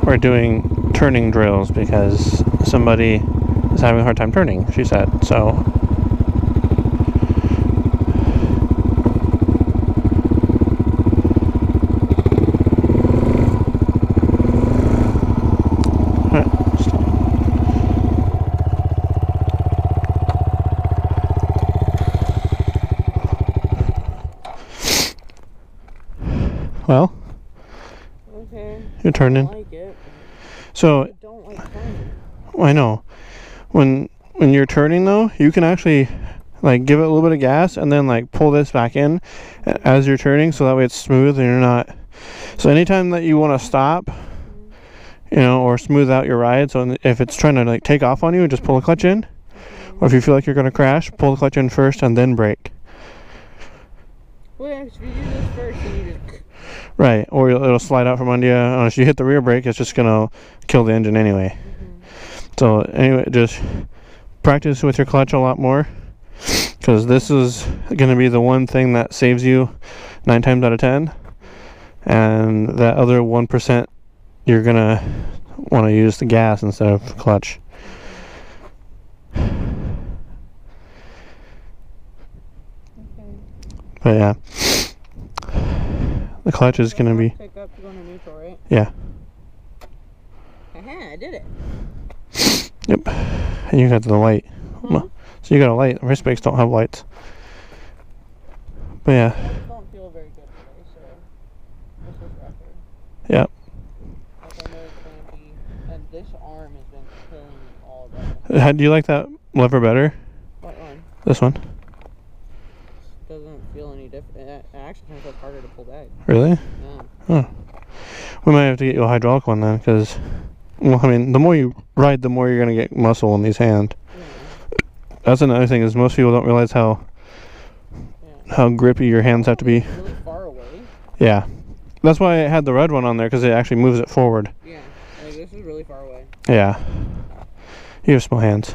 we're doing turning drills because somebody is having a hard time turning, she said. So well, okay. You're turning. I like it. So I don't like turning. I know. When you're turning though, you can actually like give it a little bit of gas and then like pull this back in as you're turning, so that way it's smooth and you're not. So anytime that you want to stop, you know, or smooth out your ride, so if it's trying to like take off on you, just pull the clutch in. Or if you feel like you're going to crash, pull the clutch in first and then brake. Well, if you do this first, then you just... Right, or it'll slide out from under you. If you hit the rear brake, it's just going to kill the engine anyway. So anyway, just practice with your clutch a lot more, because this is going to be the one thing that saves you 9 times out of 10. And that other 1%, you're going to want to use the gas instead of clutch. But yeah, the clutch is going to be... Pick up to go into neutral, right? Yeah. I did it. Yep. And you got the light. So you got a light. Wrist brakes don't have lights. But yeah. I don't feel very good today, so this was record. Yep. Like I know it's going to be... And this arm has been killing me all day. Do you like that lever better? What one? This one. Doesn't feel any different. It actually kind of feels harder to pull back. Really? Yeah. Oh. We might have to get you a hydraulic one then, because, well, I mean, the more you ride, the more you're going to get muscle in these hands. Yeah. That's another thing, is most people don't realize how grippy your hands have to be. Really far away. Yeah. That's why I had the red one on there, because it actually moves it forward. Yeah. Like, this is really far away. Yeah. You have small hands.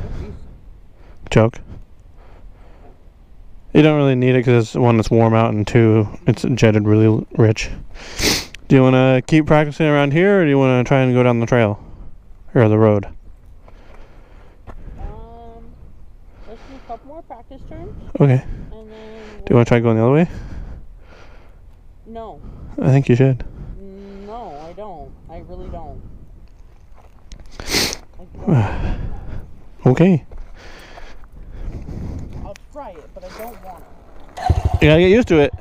Joke. You don't really need it because one, it's warm out, and two, it's jetted really rich. Do you want to keep practicing around here, or do you want to try and go down the trail or the road? Let's do a couple more practice turns. Okay. And then Do you want to try going the other way? No. I think you should. No, I don't. I really don't. Okay. I'll try it, but I don't want to. You gotta get used to it.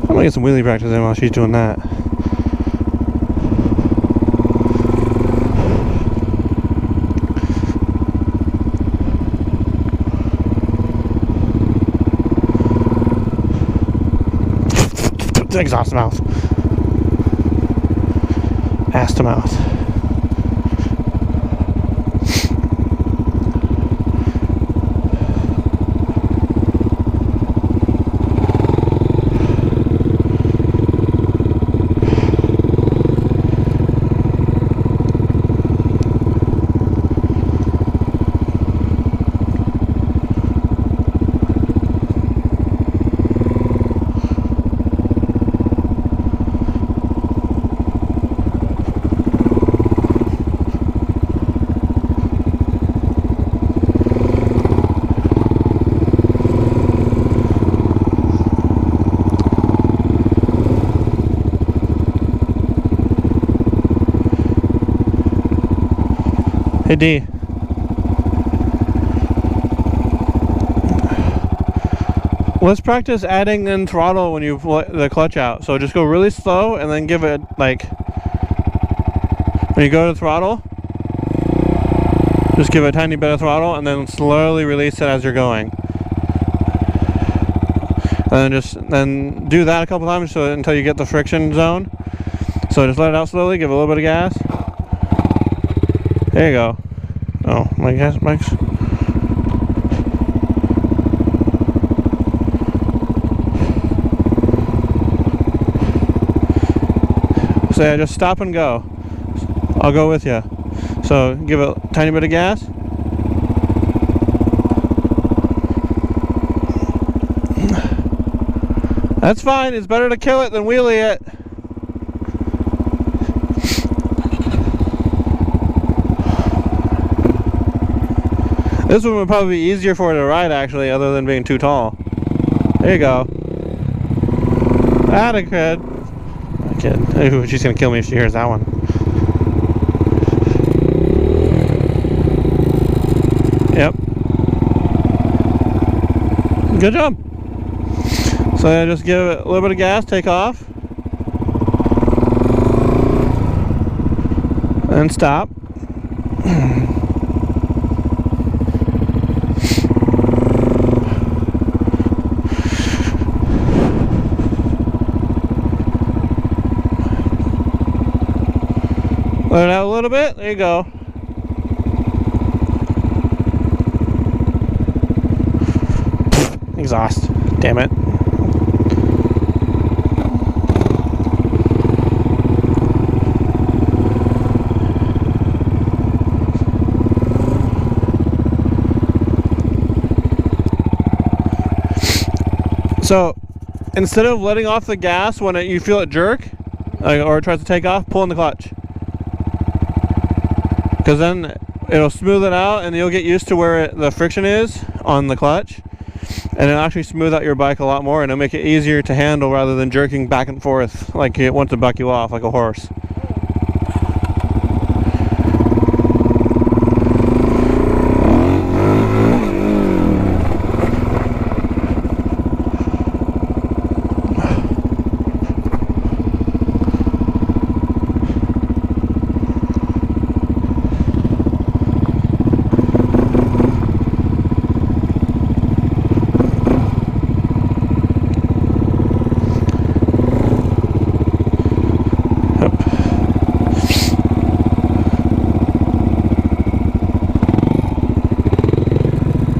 I'm gonna get some wheelie practice in while she's doing that. Exhaust mouth. Ass to mouth. Hey D. Let's practice adding in throttle when you let the clutch out. So just go really slow and then give it like, when you go to throttle, just give it a tiny bit of throttle and then slowly release it as you're going. And then do that a couple times until you get the friction zone. So just let it out slowly, give it a little bit of gas. There you go. Oh, my gas bikes. So yeah, just stop and go. I'll go with you. So give it a tiny bit of gas. That's fine. It's better to kill it than wheelie it. This one would probably be easier for it to ride, actually, other than being too tall. There you go. Atta kid. Ooh, she's gonna kill me if she hears that one. Yep. Good job. So yeah, just give it a little bit of gas, take off, and stop. Let it out a little bit. There you go. Exhaust. Damn it. So, instead of letting off the gas when you feel it jerk, or it tries to take off, pull in the clutch. Because then it'll smooth it out and you'll get used to where the friction is on the clutch. And it'll actually smooth out your bike a lot more, and it'll make it easier to handle rather than jerking back and forth like it wants to buck you off like a horse.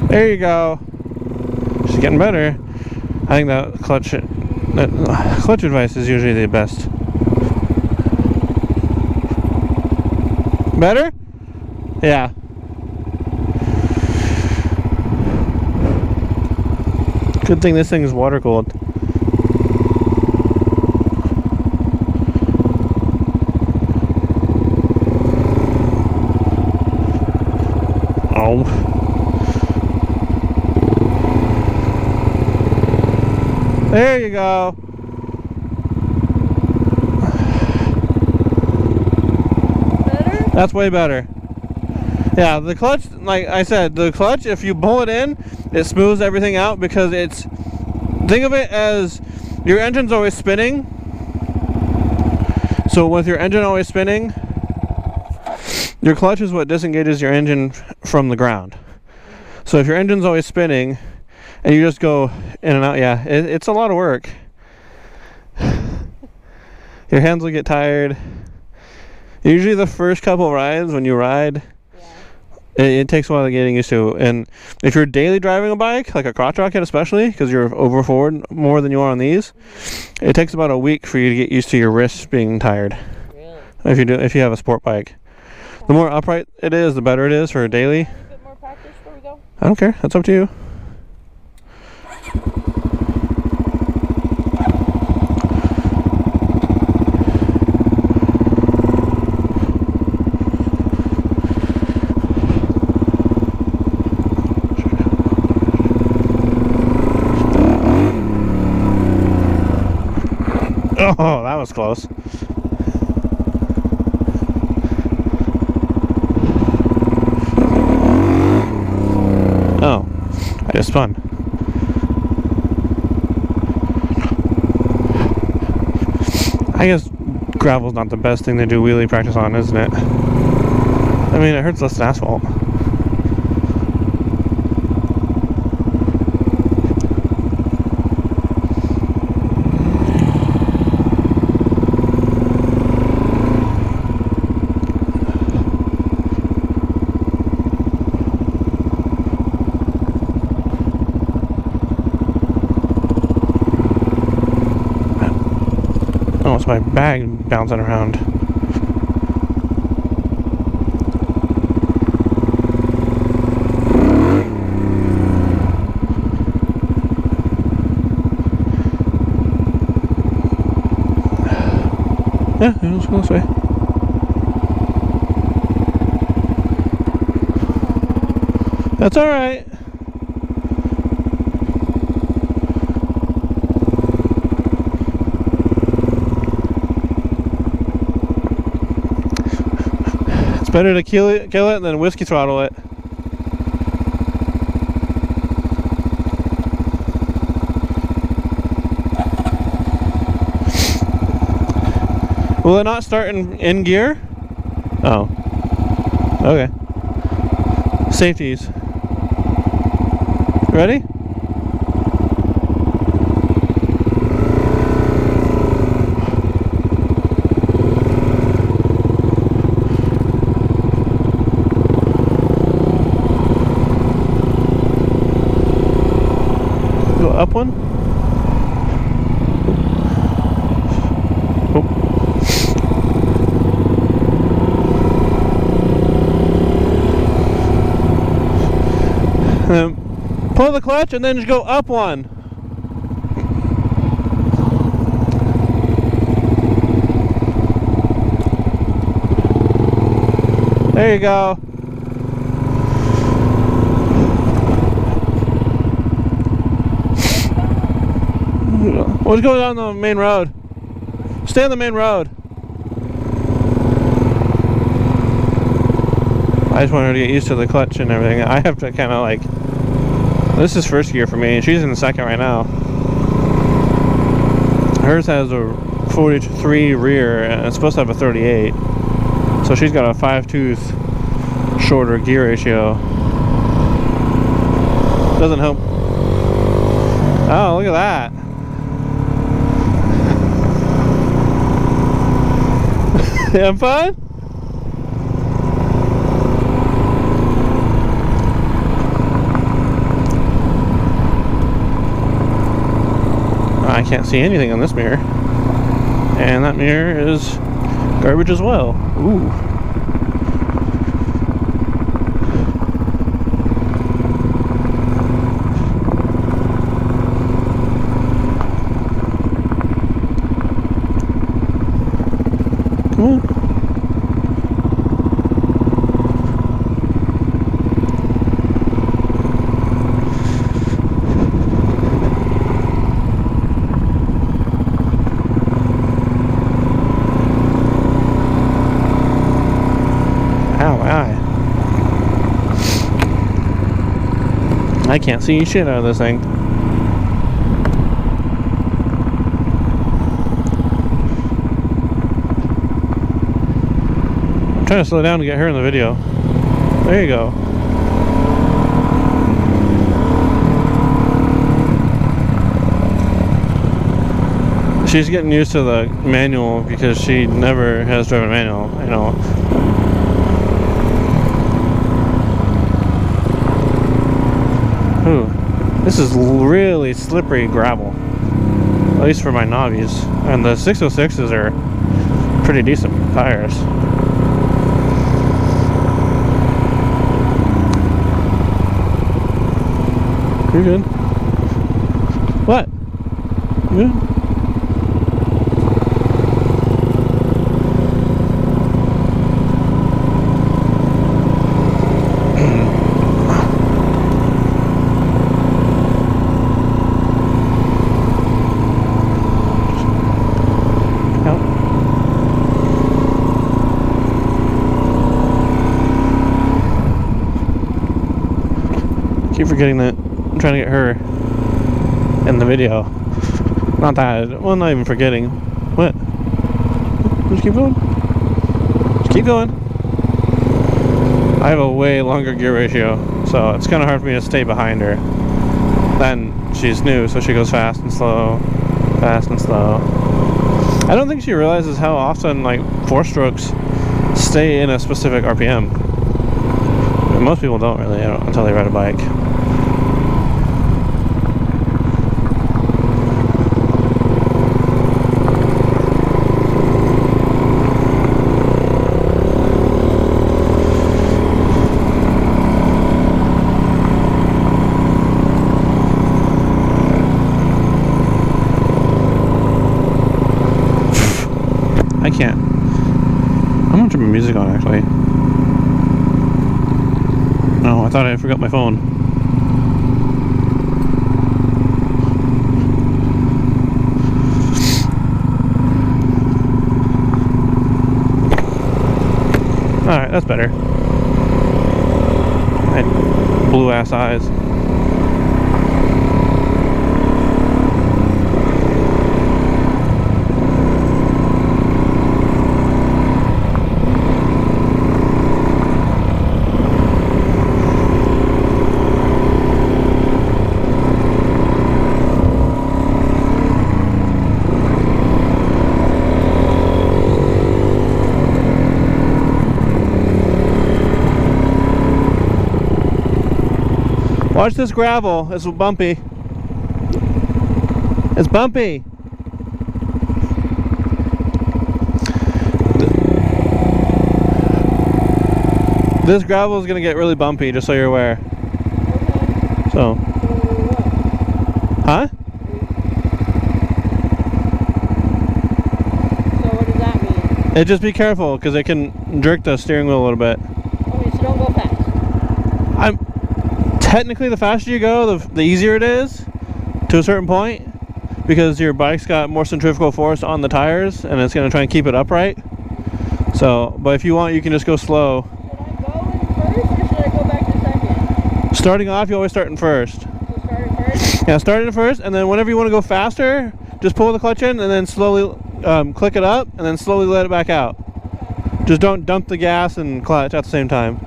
There you go. She's getting better. I think that clutch advice is usually the best. Better? Yeah. Good thing this thing is water cooled. Oh. There you go. Better? That's way better. Yeah, the clutch, like I said, the clutch, if you pull it in, it smooths everything out because it's, think of it as your engine's always spinning. So with your engine always spinning, your clutch is what disengages your engine from the ground. So if your engine's always spinning, and you just go in and out, yeah, it's a lot of work. Your hands will get tired. Usually the first couple rides when you ride, it takes a while getting used to. And if you're daily driving a bike, like a crotch rocket especially, because you're over forward more than you are on these, it takes about a week for you to get used to your wrists being tired. Really? If you have a sport bike. The more upright it is, the better it is for daily. A bit more practice before we go? I don't care. That's up to you. Oh, that was close. Oh, I just spun. I guess gravel's not the best thing to do wheelie practice on, isn't it? I mean, it hurts less than asphalt. my bag bouncing around. Yeah, let's go this way. That's alright. It's better to kill it than whiskey throttle it. Will it not start in gear? Oh. Okay. Safeties. Ready? Go up one. Oh. Pull the clutch and then just go up one. There you go. Let's go down the main road. Stay on the main road. I just want her to get used to the clutch and everything. I have to kind of like... This is first gear for me, and she's in the second right now. Hers has a 43 rear, and it's supposed to have a 38. So she's got a 5-tooth shorter gear ratio. Doesn't help. Oh, look at that. You having fun? I can't see anything on this mirror. And that mirror is garbage as well. Ooh. Come on. I can't see shit out of this thing. I'm trying to slow down to get her in the video. There you go. She's getting used to the manual because she never has driven a manual, you know. Ooh, this is really slippery gravel, at least for my knobbies. And the 606s are pretty decent tires. You're good. What? You good? Keep forgetting that I'm trying to get her in the video. Not that, well, not even forgetting. What? Just keep going. Just keep going. I have a way longer gear ratio, so it's kind of hard for me to stay behind her. Then she's new, so she goes fast and slow, fast and slow. I don't think she realizes how often, like, 4-strokes stay in a specific RPM. Most people don't really, until they ride a bike. can't. I'm gonna turn my music on actually. No, I thought I forgot my phone. Alright, that's better. I had blue ass eyes. Watch this gravel, it's bumpy. It's bumpy. This gravel is gonna get really bumpy, just so you're aware. So. Huh? So what does that mean? It just be careful, because it can jerk the steering wheel a little bit. Okay, so don't go fast. Technically, the faster you go, the easier it is, to a certain point, because your bike's got more centrifugal force on the tires, and it's going to try and keep it upright. So, but if you want, you can just go slow. Should I go in first, or should I go back to second? Starting off, you always start in first. So start in first? Yeah, start in first, and then whenever you want to go faster, just pull the clutch in, and then slowly click it up, and then slowly let it back out. Just don't dump the gas and clutch at the same time.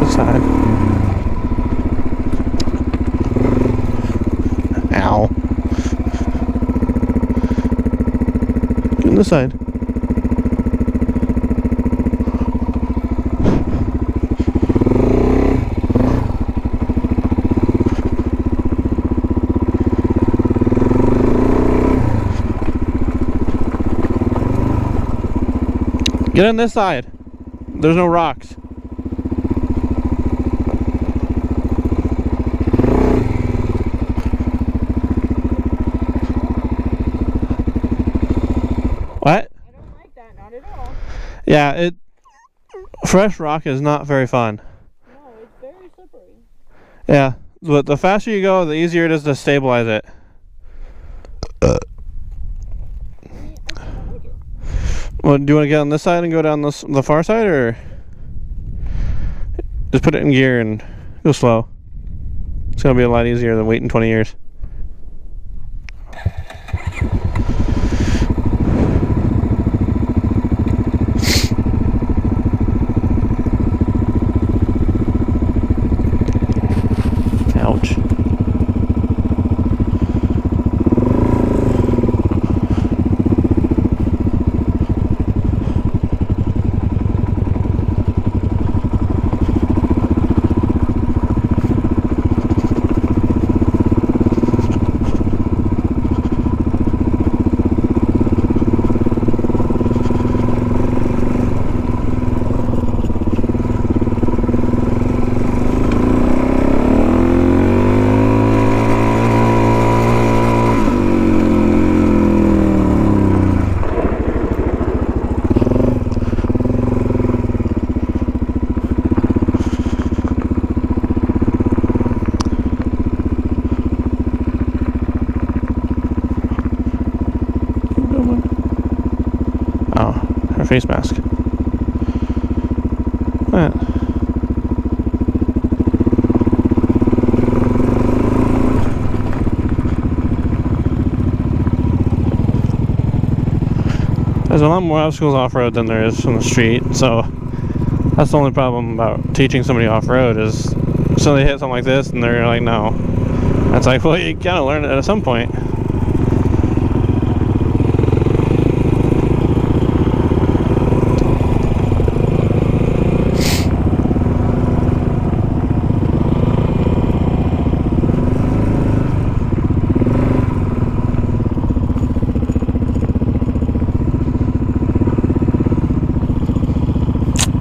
Side. Ow. Get on this side. Get on this side. There's no rocks. What? I don't like that, not at all. Yeah, fresh rock is not very fun. No, it's very slippery. Yeah, but the faster you go, the easier it is to stabilize it. I don't like it. Well, do you want to get on this side and go down the far side, or just put it in gear and go slow? It's gonna be a lot easier than waiting 20 years. Ouch. Oh, her face mask. What? There's a lot more obstacles off-road than there is on the street, so that's the only problem about teaching somebody off-road is so they hit something like this and they're like, no. That's like, well, you gotta learn it at some point.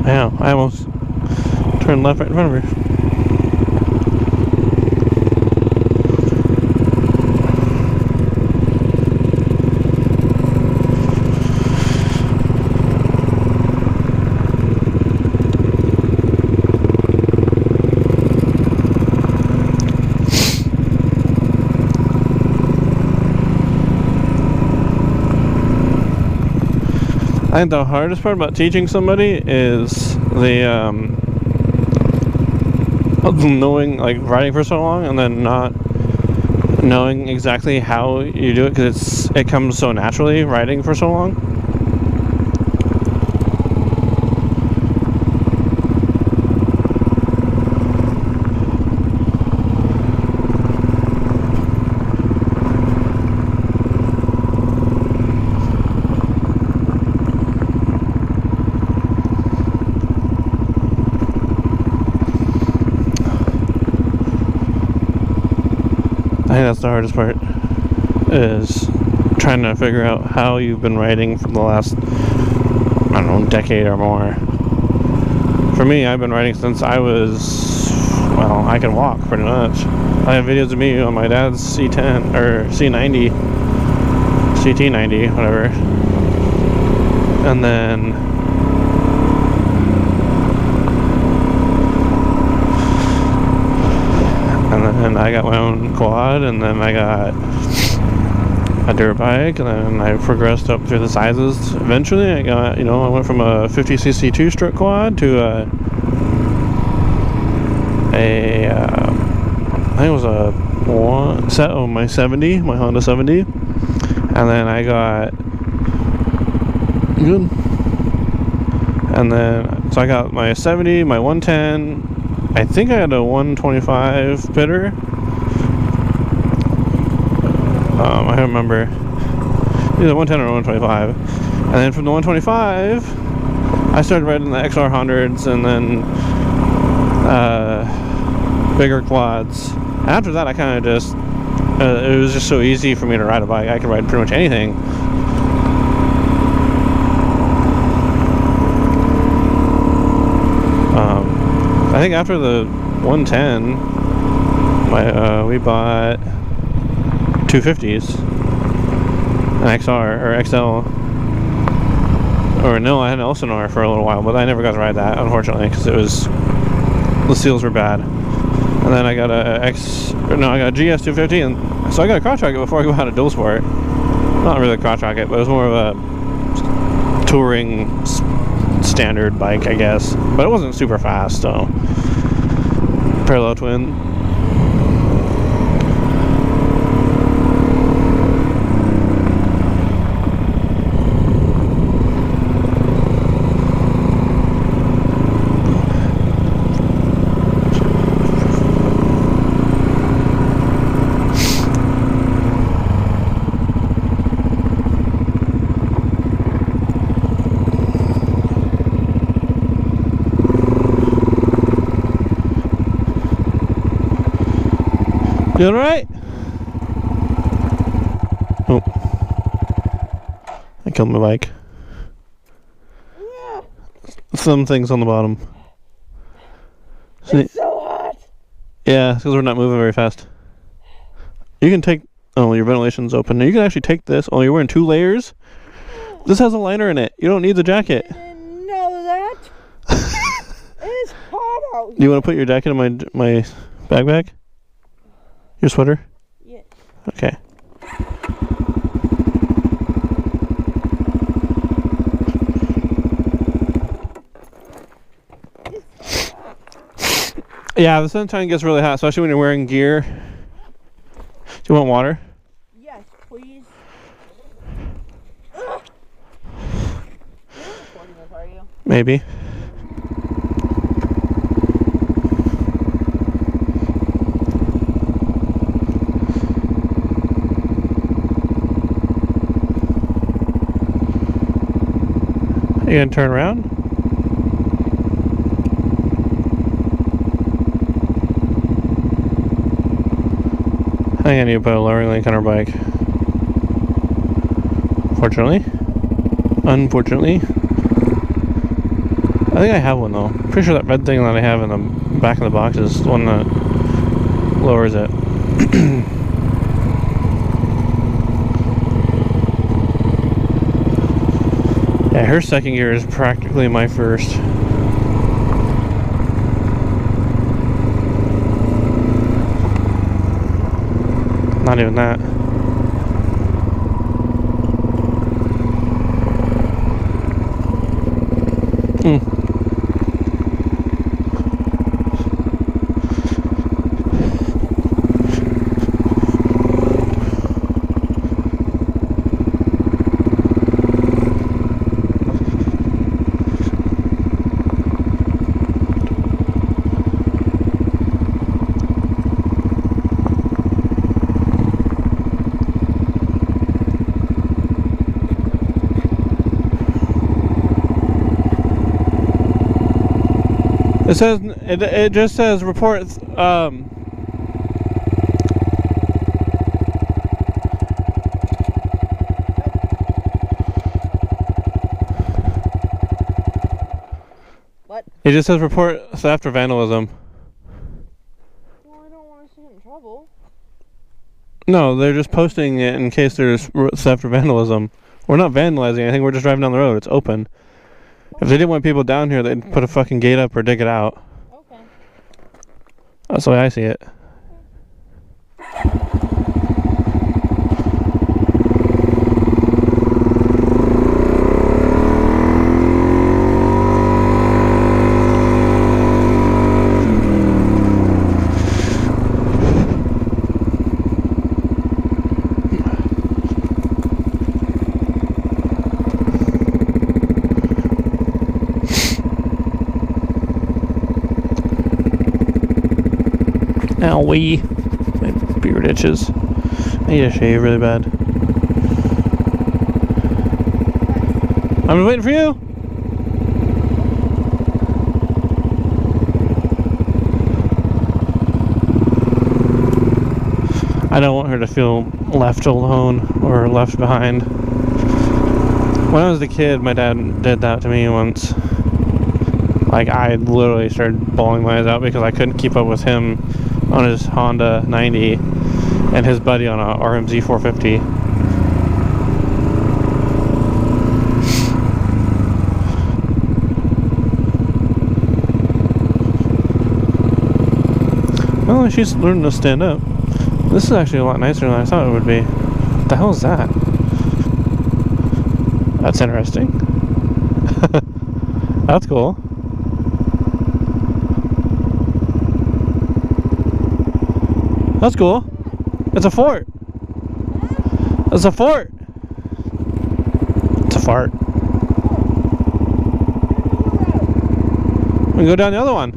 Yeah, I almost left right in front of her. I think the hardest part about teaching somebody is the knowing, like, riding for so long and then not knowing exactly how you do it, because it comes so naturally riding for so long. I think that's the hardest part, is trying to figure out how you've been riding for the last, I don't know, decade or more. For me, I've been riding since I was, well, I can walk pretty much. I have videos of me on my dad's C10 or C90, CT90, whatever. And then I got my own quad, and then I got a dirt bike, and then I progressed up through the sizes. Eventually I got, I went from a 50cc 2-stroke quad to I think it was a one set of my Honda 70, and then I got good, and then so I got my 70, my 110. I think I had a 125 bidder. I don't remember, either 110 or 125. And then from the 125, I started riding the XR100s, and then bigger quads. After that, I kind of just, it was just so easy for me to ride a bike. I could ride pretty much anything. I think after the 110, we bought 250s, an XR or XL, or no, I had an Elsinore for a little while, but I never got to ride that, unfortunately, because the seals were bad. And then I got a GS 250, and so I got a crotch rocket before I got a dual sport. Not really a crotch rocket, but it was more of a touring standard bike, I guess, but it wasn't super fast. So parallel twin. You alright? Oh. I killed my bike. Yeah. Some things on the bottom. It's so hot. Yeah, it's because we're not moving very fast. You can take... Oh, your ventilation's open. You can actually take this. Oh, you're wearing 2 layers? This has a liner in it. You don't need the jacket. I didn't know that. It's hot out here. Do you want to put your jacket in my backpack? Your sweater? Yes. Okay. Yeah, the sunshine gets really hot, especially when you're wearing gear. Do you want water? Yes, please. You're not recording this, are you? Maybe. You gonna turn around? I think I need to put a lowering link on our bike. Unfortunately. I think I have one though. Pretty sure that red thing that I have in the back of the box is the one that lowers it. Yeah, her second gear is practically my first. Not even that. It says it just says report What? it just says report theft or vandalism. Well, I don't want to get in trouble. No, they're just posting it in case there's theft or vandalism. We're not vandalizing anything, we're just driving down the road. It's open. If they didn't want people down here, they'd put a fucking gate up or dig it out. Okay. That's the way I see it. Owie. My beard itches. I need to shave really bad. I'm waiting for you! I don't want her to feel left alone or left behind. When I was a kid, my dad did that to me once. Like, I literally started bawling my eyes out because I couldn't keep up with him on his Honda 90 and his buddy on a RMZ 450. Well, she's learning to stand up. This is actually a lot nicer than I thought it would be. What the hell is that? That's interesting. That's cool. That's cool. It's a fort. It's a fort. It's a fart. We can go down the other one.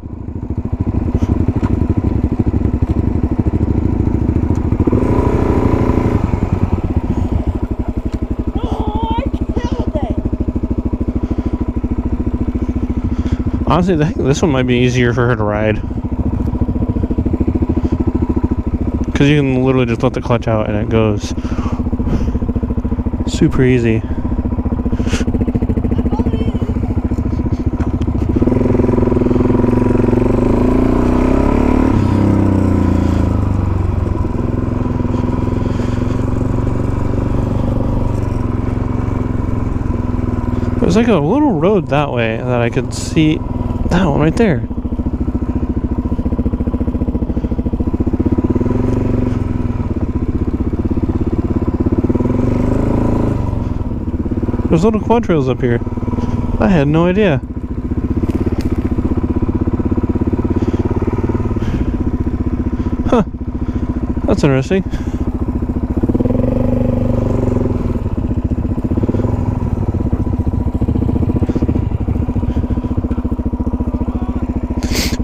Oh, I killed it. Honestly, I think this one might be easier for her to ride. Because you can literally just let the clutch out and it goes super easy. There's like a little road that way that I could see. That one right there. There's little quad trails up here. I had no idea. Huh. That's interesting.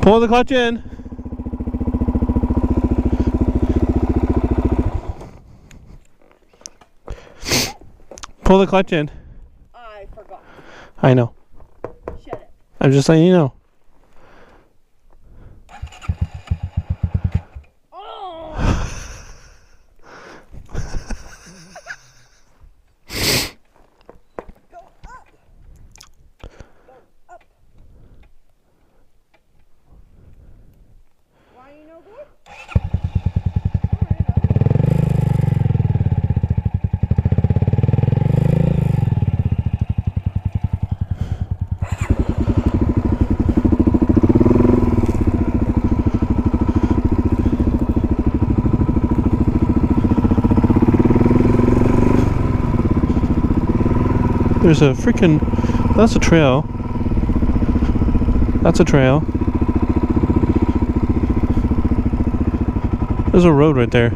Pull the clutch in. Pull the clutch in. I forgot. I know. Shut it. I'm just letting you know. Oh! Go up. Go up. There's a freaking... That's a trail. That's a trail. There's a road right there.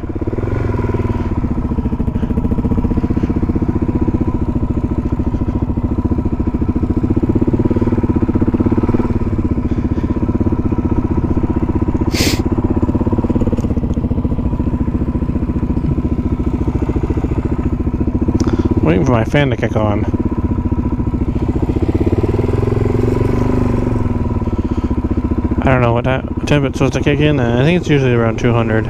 Waiting for my fan to kick on. I don't know what temp it's supposed to kick in. I think it's usually around 200.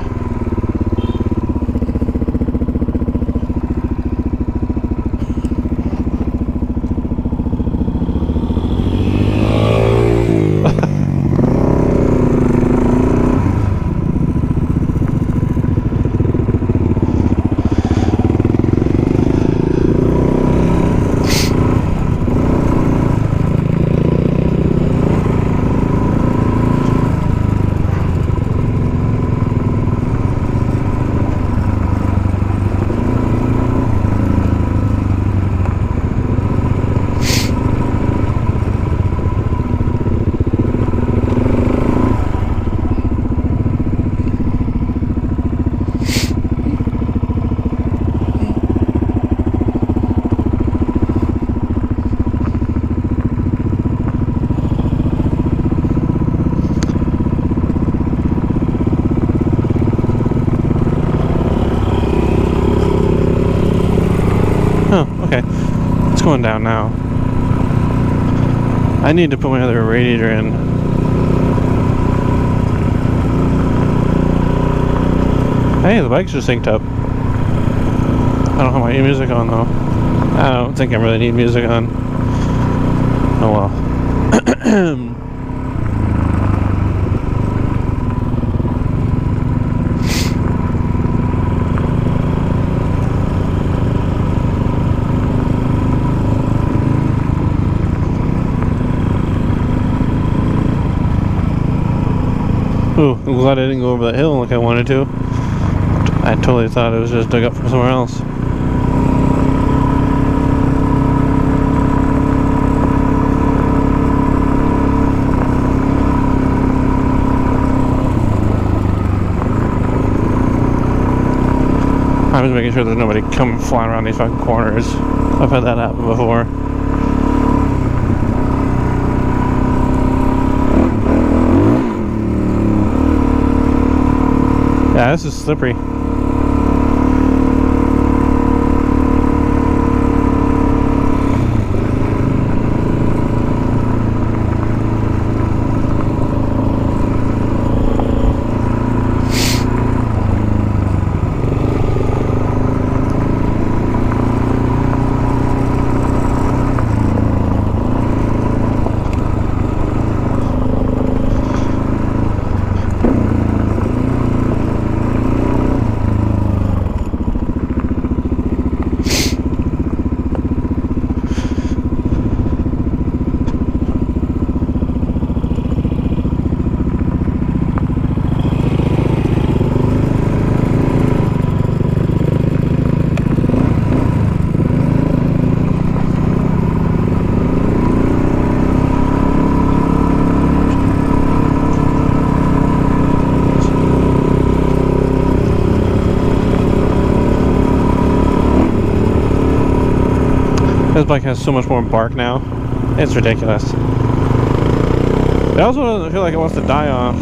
Oh, okay. It's going down now. I need to put my other radiator in. Hey, the bike's just synced up. I don't have my music on though. I don't think I really need music on. Oh well. Ooh, I'm glad I didn't go over that hill like I wanted to. I totally thought it was just dug up from somewhere else. I'm just making sure there's nobody coming flying around these fucking corners. I've had that happen before. Yeah, this is slippery. This bike has so much more bark now. It's ridiculous. It also doesn't feel like it wants to die off.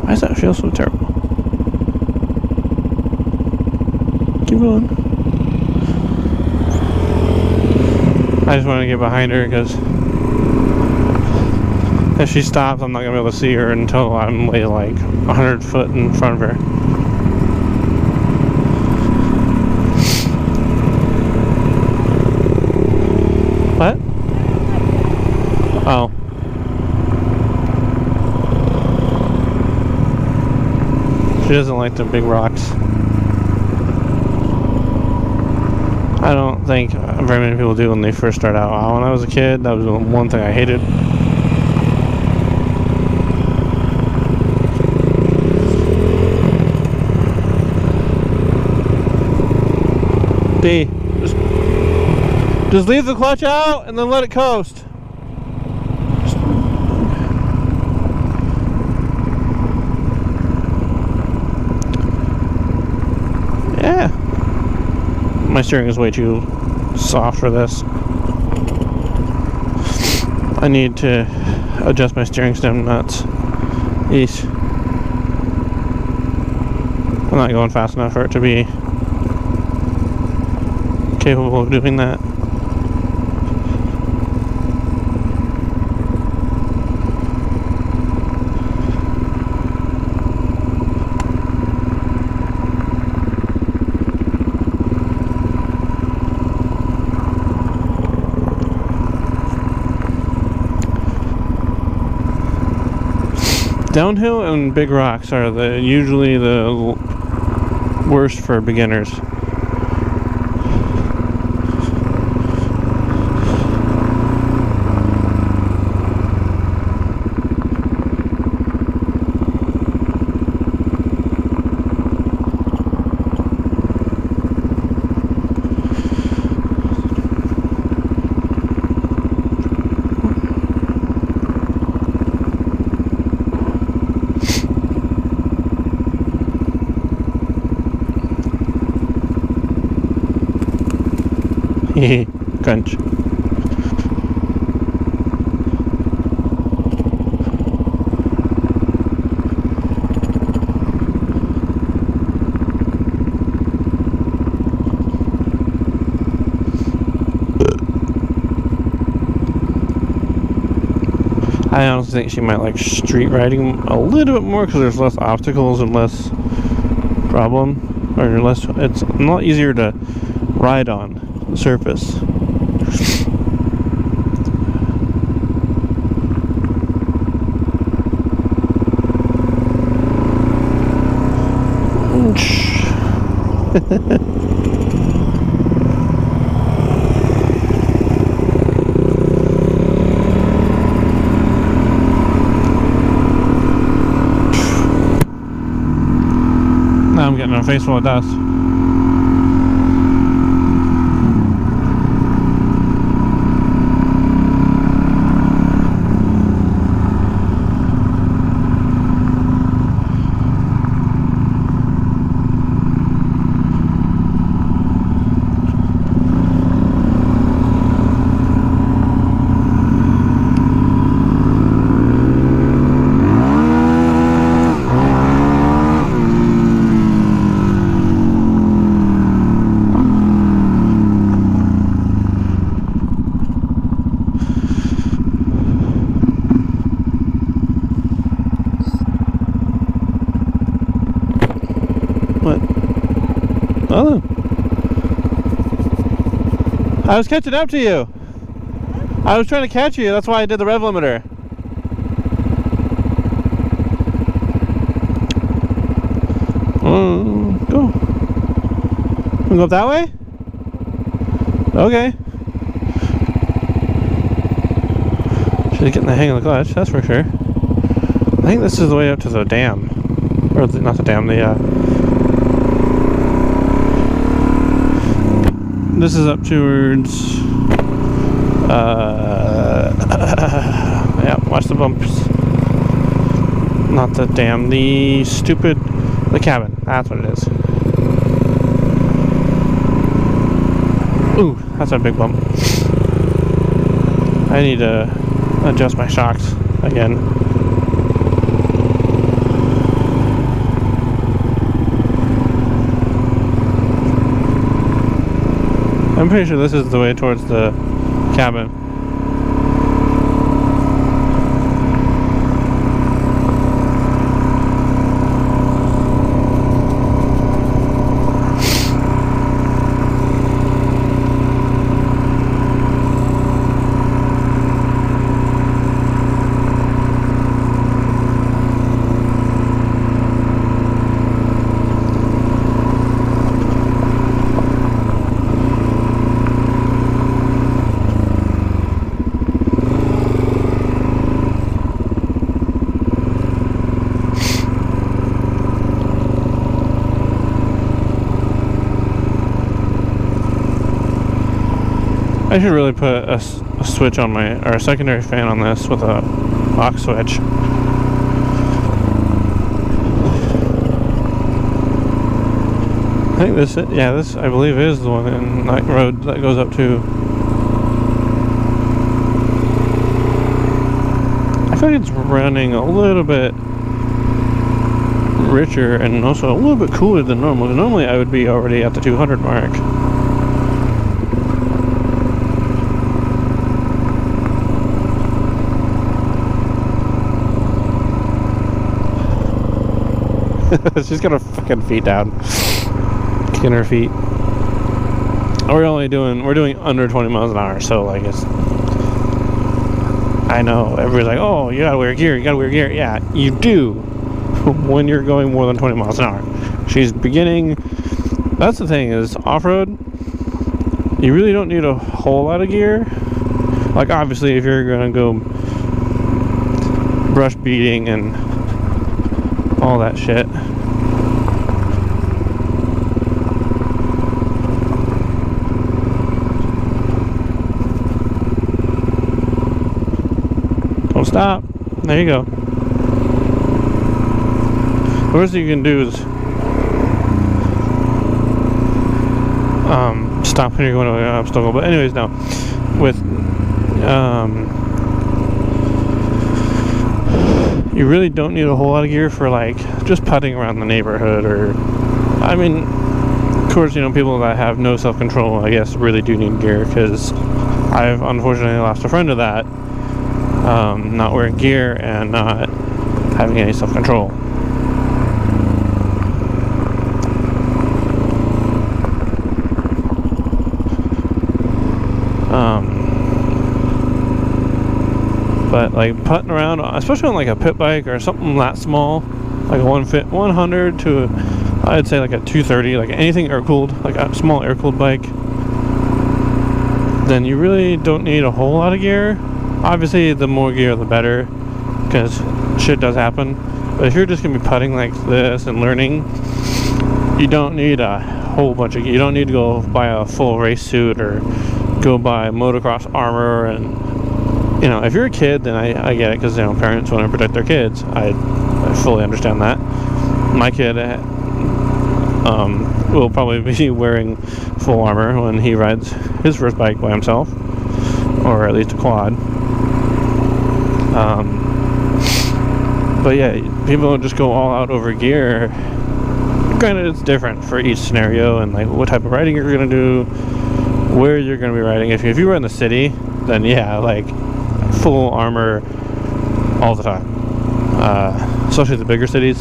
Why does that feel so terrible? Keep going. I just want to get behind her because if she stops, I'm not going to be able to see her until I'm way like 100 foot in front of her. She doesn't like the big rocks. I don't think very many people do when they first start out. When I was a kid, that was the one thing I hated. D, just leave the clutch out and then let it coast. Yeah. My steering is way too soft for this. I need to adjust my steering stem nuts. Eesh. I'm not going fast enough for it to be capable of doing that. Downhill and big rocks are usually the worst for beginners. Crunch. I honestly think she might like street riding a little bit more because there's less obstacles and less problem, or less. It's a lot easier to ride on the surface. Now I'm getting a face full of dust. What? Oh. I was catching up to you. I was trying to catch you. That's why I did the rev limiter. Go. Wanna go up that way? Okay. Should get in the hang of the clutch, that's for sure. I think this is the way up to the dam. Or not the dam, this is up towards yeah, watch the bumps. Not the dam, the cabin. That's what it is. Ooh, that's a big bump. I need to adjust my shocks again. I'm pretty sure this is the way towards the cabin. I should really put a switch on my, or a secondary fan on this with a aux switch. I think this, yeah, this I believe is the one in that road that goes up to. I feel like it's running a little bit richer and also a little bit cooler than normal. Normally I would be already at the 200 mark. She's got her fucking feet down. Kicking her feet. We're doing under 20 miles an hour, so like it's, I know everybody's like, oh, you gotta wear gear, yeah, you do when you're going more than 20 miles an hour. She's beginning, that's the thing, is off-road, you really don't need a whole lot of gear. Like obviously if you're gonna go brush beating and all that shit. Don't stop. There you go. The worst thing you can do is stop when you're going to an obstacle. But anyways, now with you really don't need a whole lot of gear for like just putting around the neighborhood, or I mean, of course, you know, people that have no self-control, I guess, really do need gear, because I've unfortunately lost a friend to that, not wearing gear and not having any self-control. But like putting around, especially on like a pit bike or something that small, like a 100 to I'd say like a 230, like anything air cooled, like a small air cooled bike, then you really don't need a whole lot of gear. Obviously the more gear the better, because shit does happen. But if you're just gonna be putting like this and learning, you don't need a whole bunch of gear. You don't need to go buy a full race suit or go buy motocross armor. And you know, if you're a kid, then I get it, because you know, parents want to protect their kids. I fully understand that. My kid will probably be wearing full armor when he rides his first bike by himself, or at least a quad. But yeah, people don't just go all out over gear. Granted, it's different for each scenario and like what type of riding you're gonna do, where you're gonna be riding. If you were in the city, then yeah, like full armor all the time, especially the bigger cities.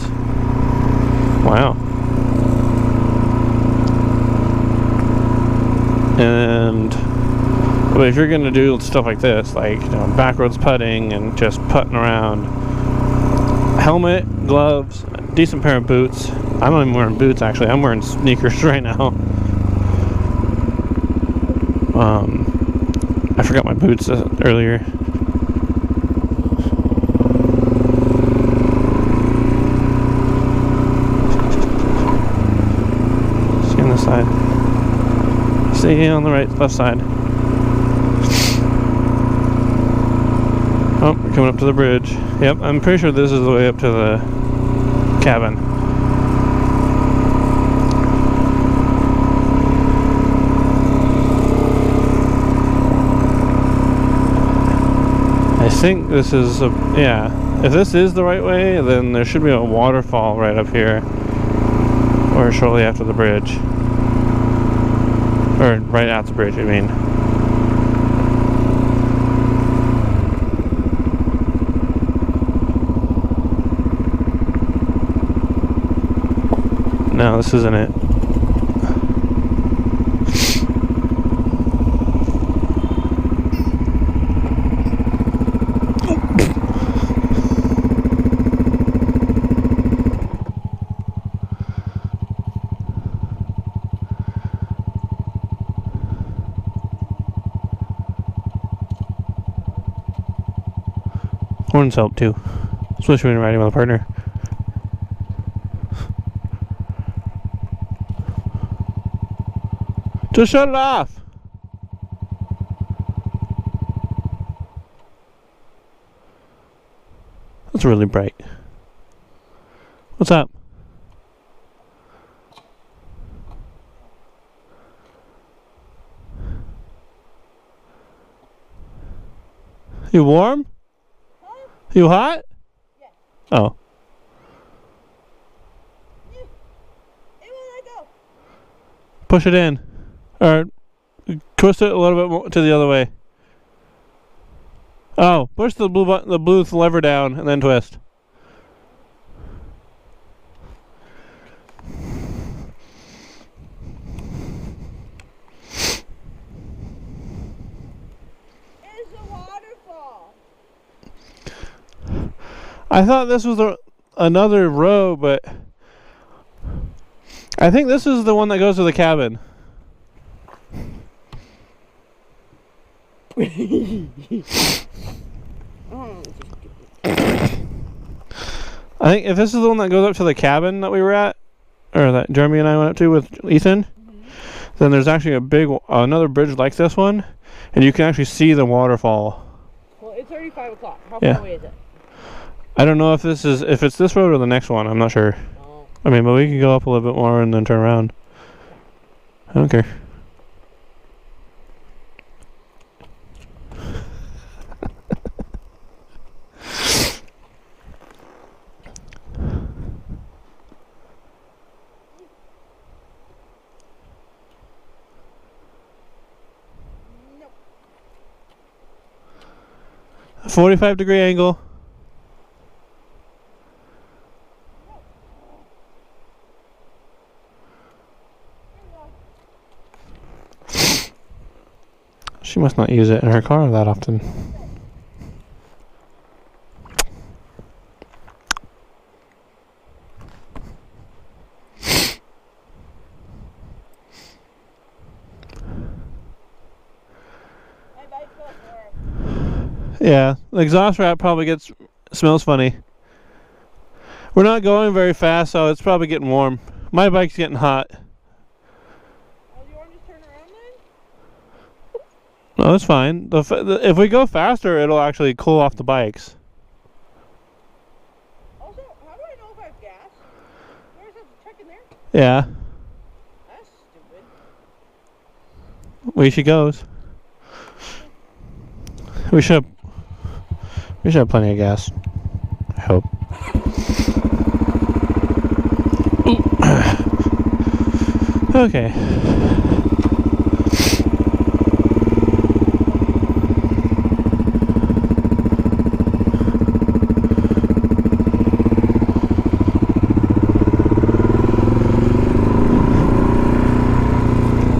Wow. But if you're gonna do stuff like this, like, you know, backroads putting and just putting around, helmet, gloves, decent pair of boots. I'm not even wearing boots, actually. I'm wearing sneakers right now. I forgot my boots earlier. See on the side. See on the left side. Oh, we're coming up to the bridge. Yep, I'm pretty sure this is the way up to the cabin. I think this is yeah, if this is the right way, then there should be a waterfall right up here, or shortly after the bridge, or right at the bridge, I mean. No, this isn't it. Horns help too, especially when you're riding with a partner. Just shut it off. That's really bright. What's up? You warm? Huh? You hot? Yeah. Oh. It won't let go. Push it in. Or twist it a little bit more to the other way. Oh, push the blue button, the blue lever down and then twist. It's a waterfall. I thought this was another row, but I think this is the one that goes to the cabin. I think if this is the one that goes up to the cabin that we were at, or that Jeremy and I went up to with Ethan, then there's actually another bridge like this one, and you can actually see the waterfall. Well, it's already 5 o'clock. How Yeah. far away is it? I don't know if it's this road or the next one. I'm not sure. Oh. I mean, but we can go up a little bit more and then turn around. I don't care. Nope. 45-degree angle. She must not use it in her car that often. My bike goes for Yeah, the exhaust wrap probably smells funny. We're not going very fast, so it's probably getting warm. My bike's getting hot. Oh, do you want to just turn around then? No, that's fine. If we go faster, it'll actually cool off the bikes. Also, how do I know if I have gas? Do I just have to check in there? Yeah, That's stupid. way she goes. We should have plenty of gas. I hope. Okay.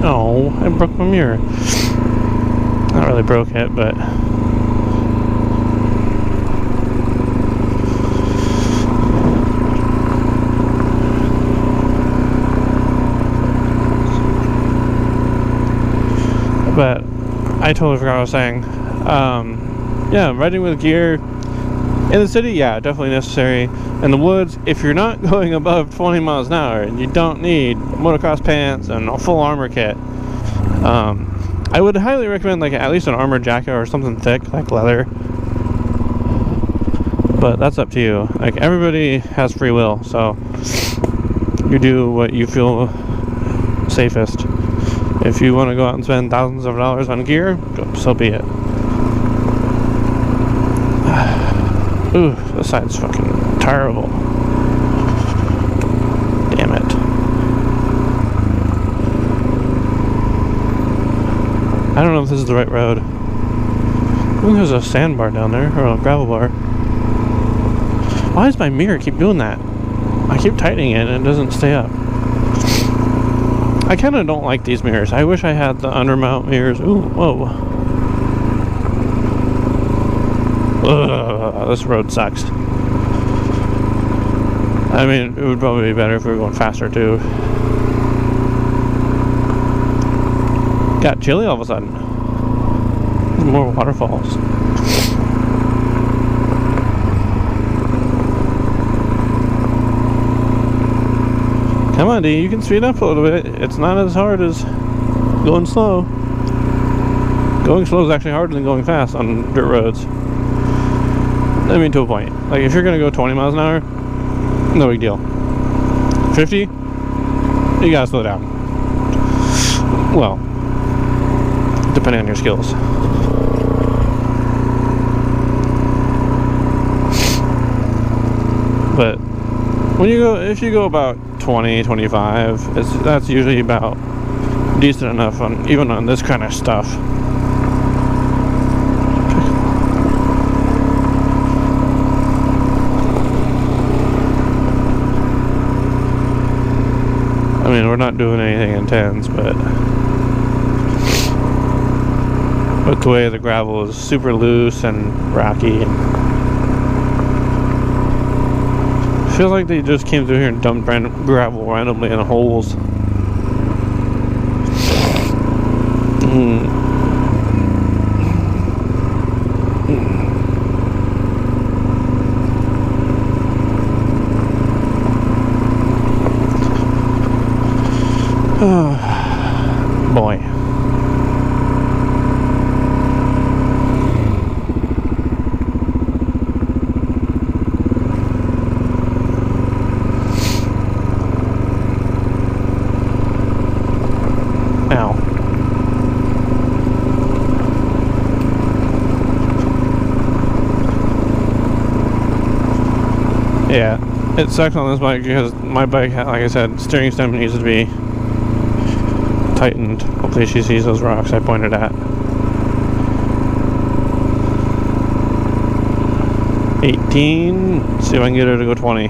Oh, I broke my mirror. Not really broke it, but I totally forgot what I was saying. Yeah, riding with gear in the city, yeah, definitely necessary. In the woods, if you're not going above 20 miles an hour, you don't need motocross pants and a full armor kit. I would highly recommend like at least an armor jacket or something thick like leather. But that's up to you. Like everybody has free will, so you do what you feel safest. If you want to go out and spend thousands of dollars on gear, so be it. Ooh, this side's fucking terrible. Damn it. I don't know if this is the right road. I think there's a sandbar down there, or a gravel bar. Why does my mirror keep doing that? I keep tightening it and it doesn't stay up. I kind of don't like these mirrors. I wish I had the undermount mirrors. Ooh, whoa. Ugh, this road sucks. I mean, it would probably be better if we were going faster too. Got chilly all of a sudden. More waterfalls. Come on, D, you can speed up a little bit. It's not as hard as going slow. Going slow is actually harder than going fast on dirt roads. I mean, to a point. Like, if you're gonna go 20 miles an hour, no big deal. 50, you gotta slow down. Well, depending on your skills. But when you go, if you go about 20, 25, that's usually about decent enough on even on this kind of stuff. I mean, we're not doing anything intense, but the way the gravel is super loose and rocky, and feels like they just came through here and dumped gravel randomly in holes. Boy. Ow. Yeah, it sucks on this bike because my bike, like I said, steering stem needs to be tightened. Hopefully she sees those rocks I pointed at. 18. Let's see if I can get her to go 20.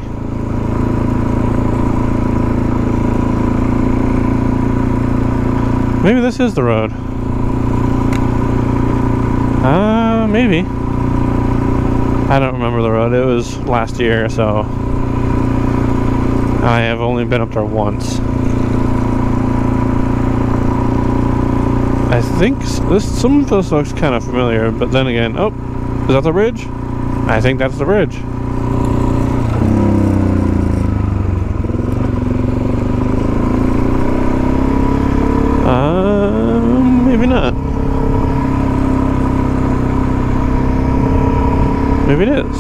Maybe this is the road. Maybe. I don't remember the road. It was last year, so I have only been up there once. I think some of this looks kind of familiar, but then again, oh, is that the bridge? I think that's the bridge. Maybe not. Maybe it is.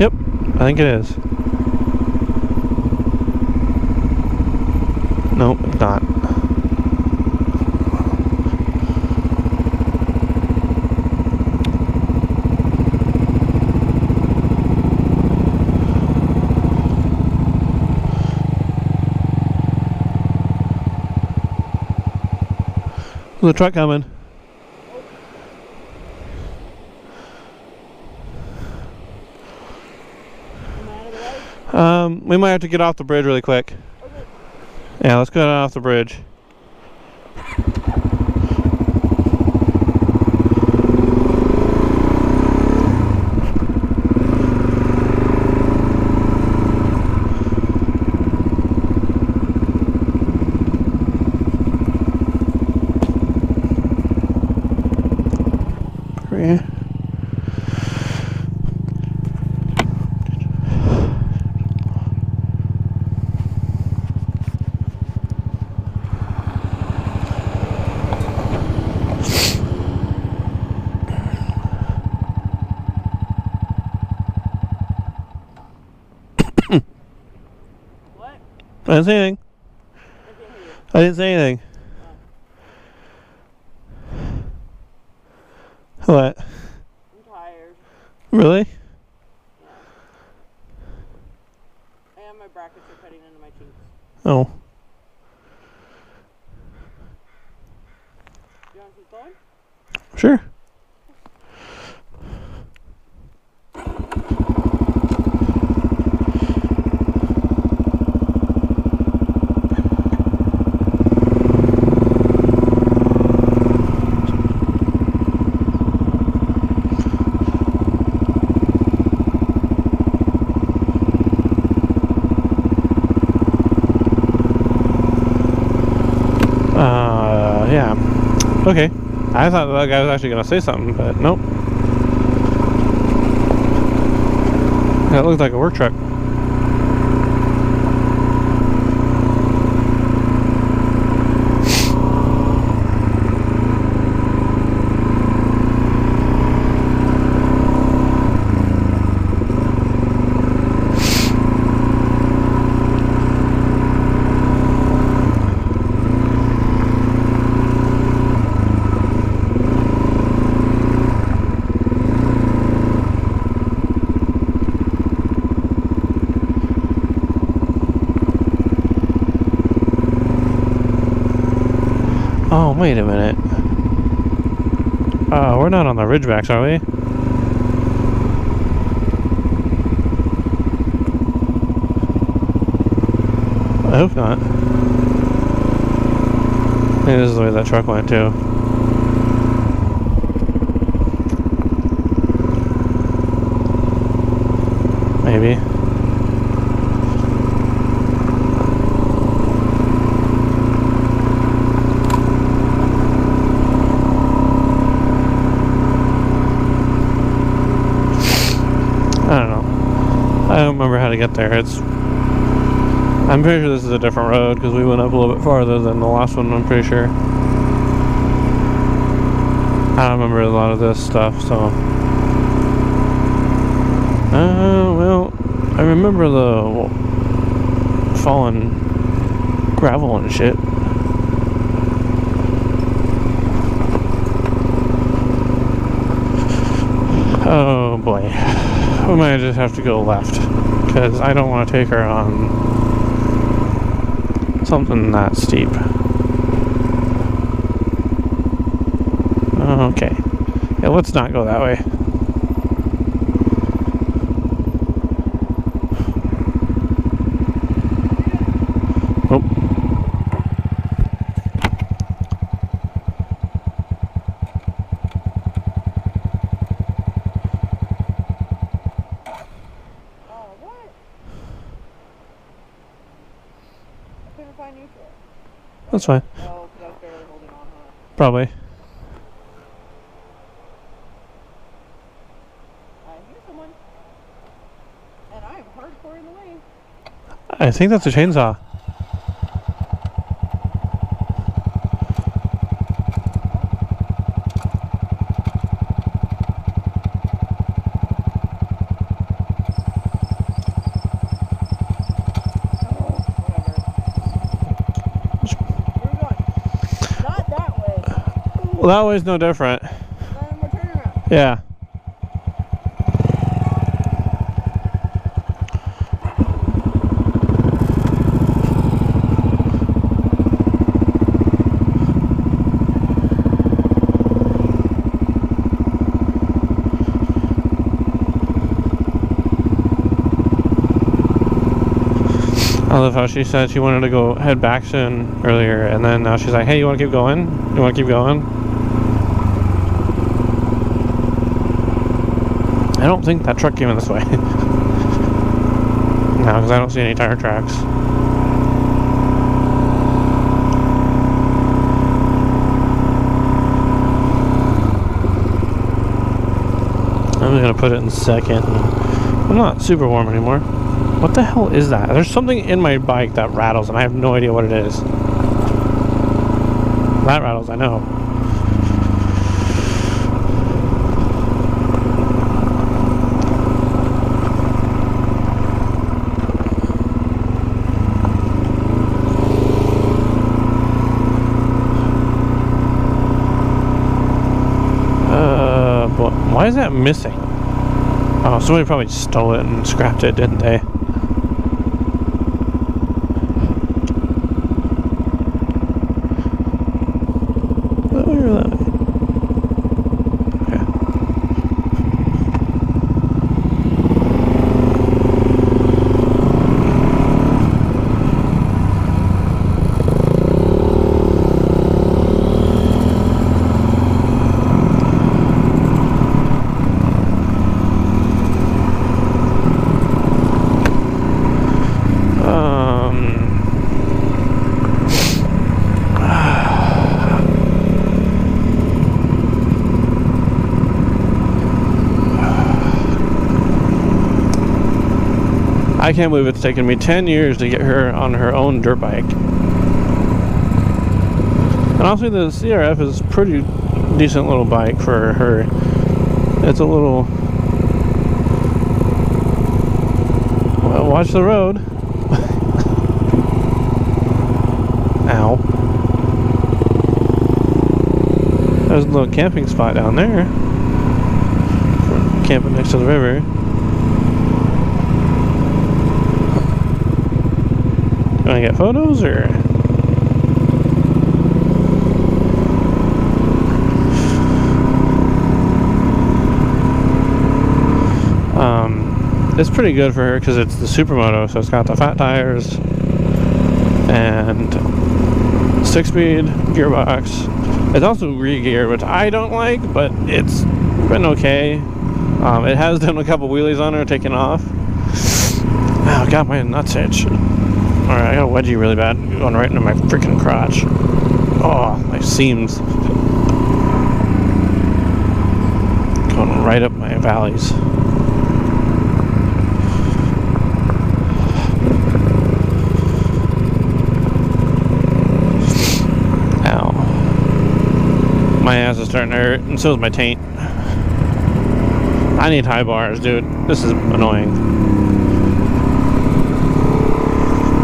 Yep, I think it is. Nope, it's not. There's a truck coming. We might have to get off the bridge really quick. Okay. Yeah, let's go off the bridge. Yeah. What? I didn't say anything. I didn't say anything. What? I'm tired. Really? Yeah. And my brackets are cutting into my cheeks. Oh. You want to keep going? Sure. Yeah. Okay. I thought that guy was actually going to say something, but nope. That looked like a work truck. Wait a minute. We're not on the Ridgebacks, are we? I hope not. Maybe this is the way that truck went too. Maybe. I don't know. I don't remember how to get there. I'm pretty sure this is a different road because we went up a little bit farther than the last one, I'm pretty sure. I don't remember a lot of this stuff, so. Well, I remember the fallen gravel and shit. Oh boy. We might just have to go left because I don't want to take her on something that steep. Okay. Yeah, let's not go that way. Oh. What? I couldn't find neutral. That's fine. Oh, because I was barely holding on, huh? Probably. I hear someone. And I am hardcore in the way. I think that's a chainsaw. Well, that way's no different. We're turning around. Yeah. I love how she said she wanted to go head back soon earlier, and then now she's like, hey, you want to keep going? You want to keep going? I don't think that truck came in this way. No, because I don't see any tire tracks. I'm just going to put it in second. I'm not super warm anymore. What the hell is that? There's something in my bike that rattles, and I have no idea what it is. That rattles, I know. But why is that missing? Oh, somebody probably stole it and scrapped it, didn't they? I can't believe it's taken me 10 years to get her on her own dirt bike. And honestly, the CRF is a pretty decent little bike for her. It's a little... Well, watch the road. Ow. There's a little camping spot down there. Camping next to the river. You want to get photos, or? it's pretty good for her because it's the Supermoto, so it's got the fat tires and 6-speed gearbox. It's also re-gear, which I don't like, but it's been okay. It has done a couple wheelies on her, taken off. Oh, got my nuts itch. Alright, I got a wedgie really bad, going right into my freaking crotch. Oh, my seams. Going right up my valleys. Ow. My ass is starting to hurt, and so is my taint. I need high bars, dude. This is annoying.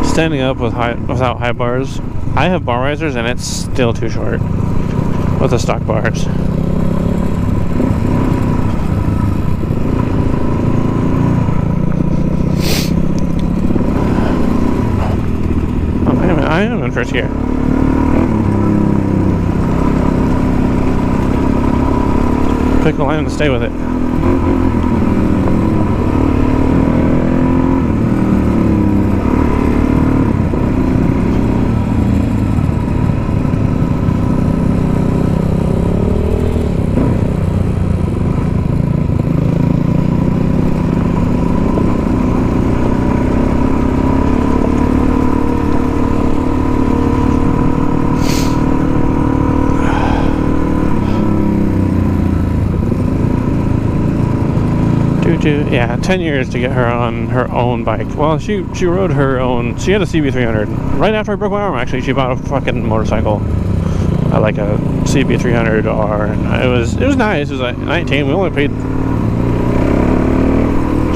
Standing up without high bars. I have bar risers and it's still too short with the stock bars. Oh, wait a minute. I am in first gear. Pick the line and stay with it. Yeah, 10 years to get her on her own bike. Well, she rode her own. She had a CB300. Right after I broke my arm, actually, she bought a fucking motorcycle. Like a CB300R, and it was nice. It was like 19. We only paid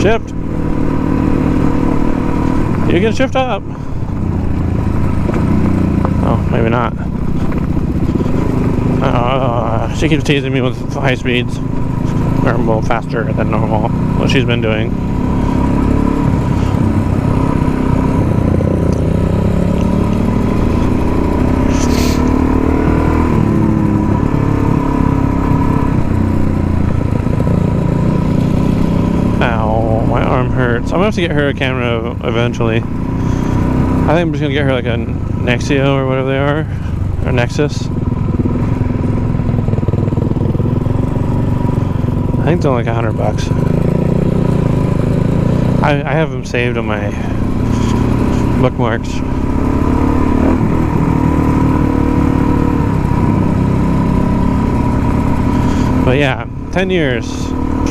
shipped. You can shift up. Oh, maybe not. She keeps teasing me with high speeds. Or well, faster than normal. What she's been doing. Ow, my arm hurts. I'm gonna have to get her a camera eventually. I think I'm just gonna get her like a Nexio or whatever they are, or Nexus. I think they're like $100. I have them saved on my bookmarks. But yeah, 10 years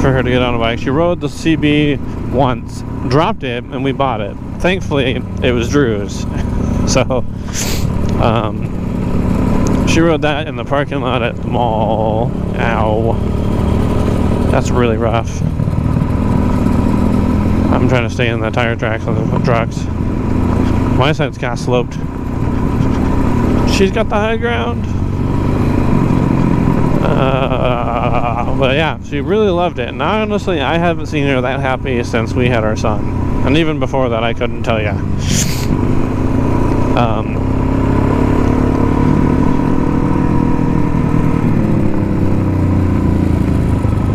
for her to get on a bike. She rode the CB once, dropped it, and we bought it. Thankfully, it was Drew's. So, she rode that in the parking lot at the mall. Ow. That's really rough. I'm trying to stay in the tire tracks of the trucks. My side's got sloped. She's got the high ground. But yeah, she really loved it. And honestly, I haven't seen her that happy since we had our son. And even before that, I couldn't tell you.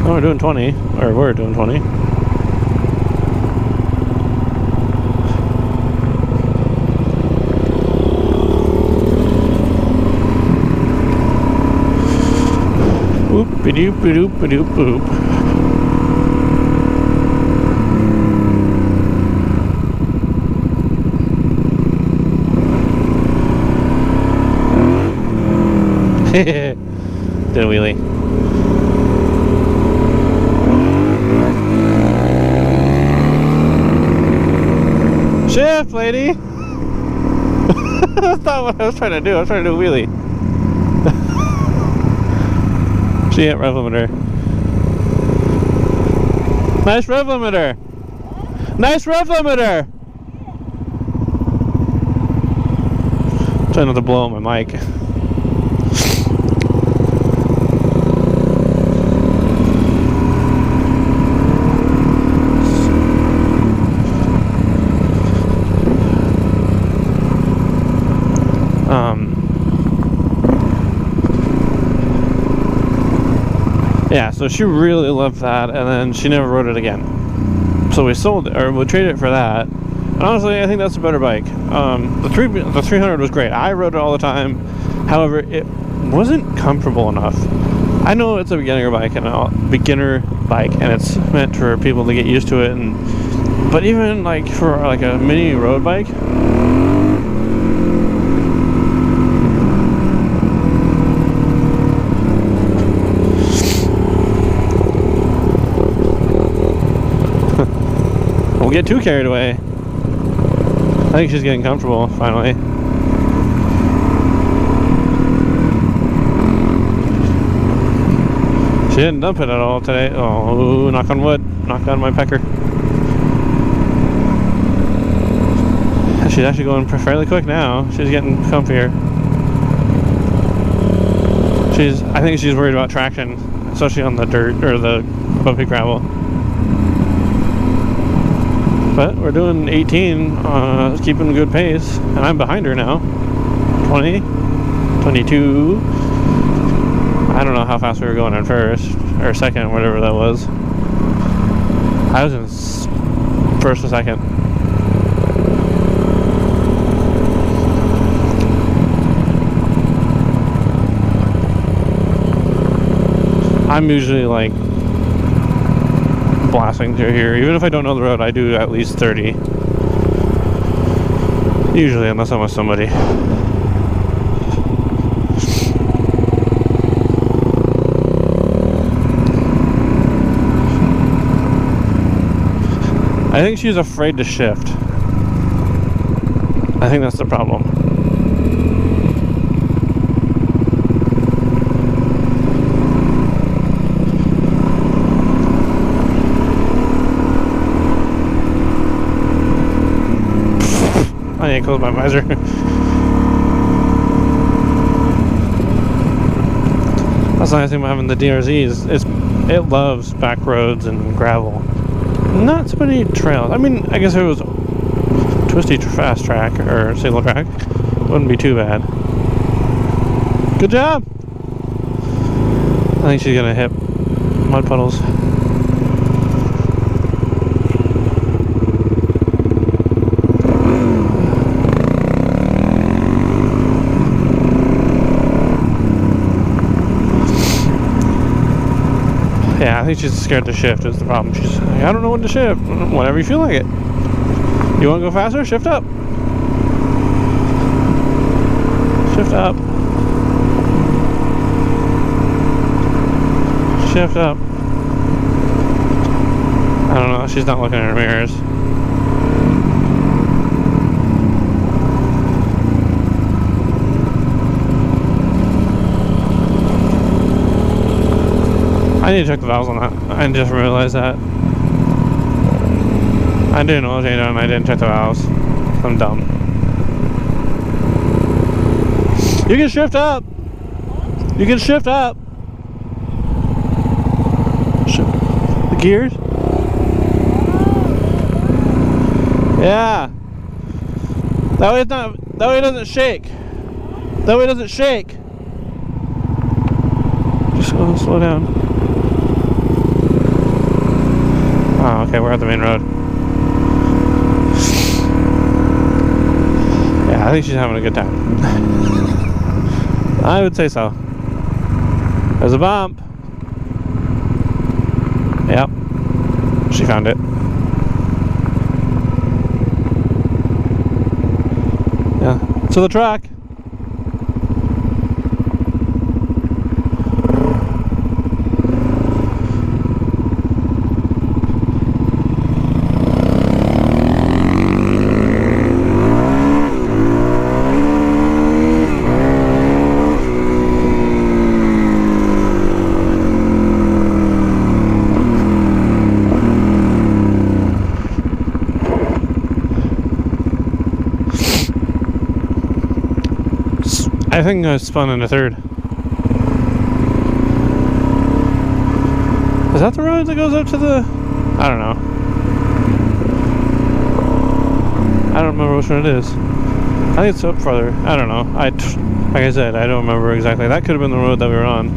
Oh, we're doing 20, or we're doing 20. Whoop-a-doop-a-doop-a-doop-a-doop. Did a wheelie. Shift, lady! That's not what I was trying to do. I was trying to do a wheelie. She hit rev limiter. Nice rev limiter! Nice rev limiter! Trying not to blow up my mic. Yeah, so she really loved that, and then she never rode it again. So we sold it, or we traded it for that. And honestly, I think that's a better bike. The 300 was great. I rode it all the time. However, it wasn't comfortable enough. I know it's a beginner bike and it's meant for people to get used to it. But even like for like a mini road bike, we'll get too carried away. I think she's getting comfortable finally. She didn't dump it at all today. Oh, knock on wood. Knock on my pecker. She's actually going fairly quick now. She's getting comfier. I think she's worried about traction, especially on the dirt or the bumpy gravel. But we're doing 18, keeping a good pace, and I'm behind her now. 20, 22. I don't know how fast we were going at first, or second, whatever that was. I was in first or second. I'm usually like blasting through here. Even if I don't know the road, I do at least 30. Usually, unless I'm with somebody. I think she's afraid to shift. I think that's the problem. I need to close my visor. That's the nice thing about having the DRZ it loves back roads and gravel. Not so many trails. I mean, I guess if it was twisty fast track or single track, wouldn't be too bad. Good job! I think she's gonna hit mud puddles. Yeah, I think she's scared to shift is the problem. She's like, I don't know when to shift. Whenever you feel like it. You want to go faster? Shift up. Shift up. Shift up. I don't know. She's not looking at her mirrors. I need to check the valves on that. I just realized that. I didn't know what I was doing. I didn't check the valves. I'm dumb. You can shift up. You can shift up. The gears. Yeah. That way it's not. That way it doesn't shake. That way it doesn't shake. Just slow down. Oh, okay, we're at the main road. Yeah, I think she's having a good time. I would say so. There's a bump. Yep. She found it. Yeah. To the track. I think I spun in a third. Is that the road that goes up to the... I don't know. I don't remember which one it is. I think it's up further. I don't know. Like I said, I don't remember exactly. That could have been the road that we were on.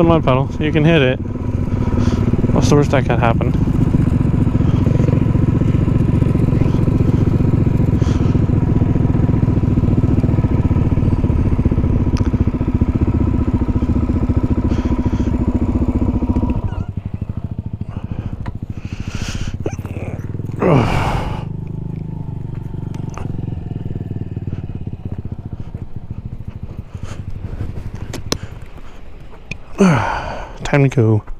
a mud puddle. You can hit it. What's the worst that could happen? Time to go.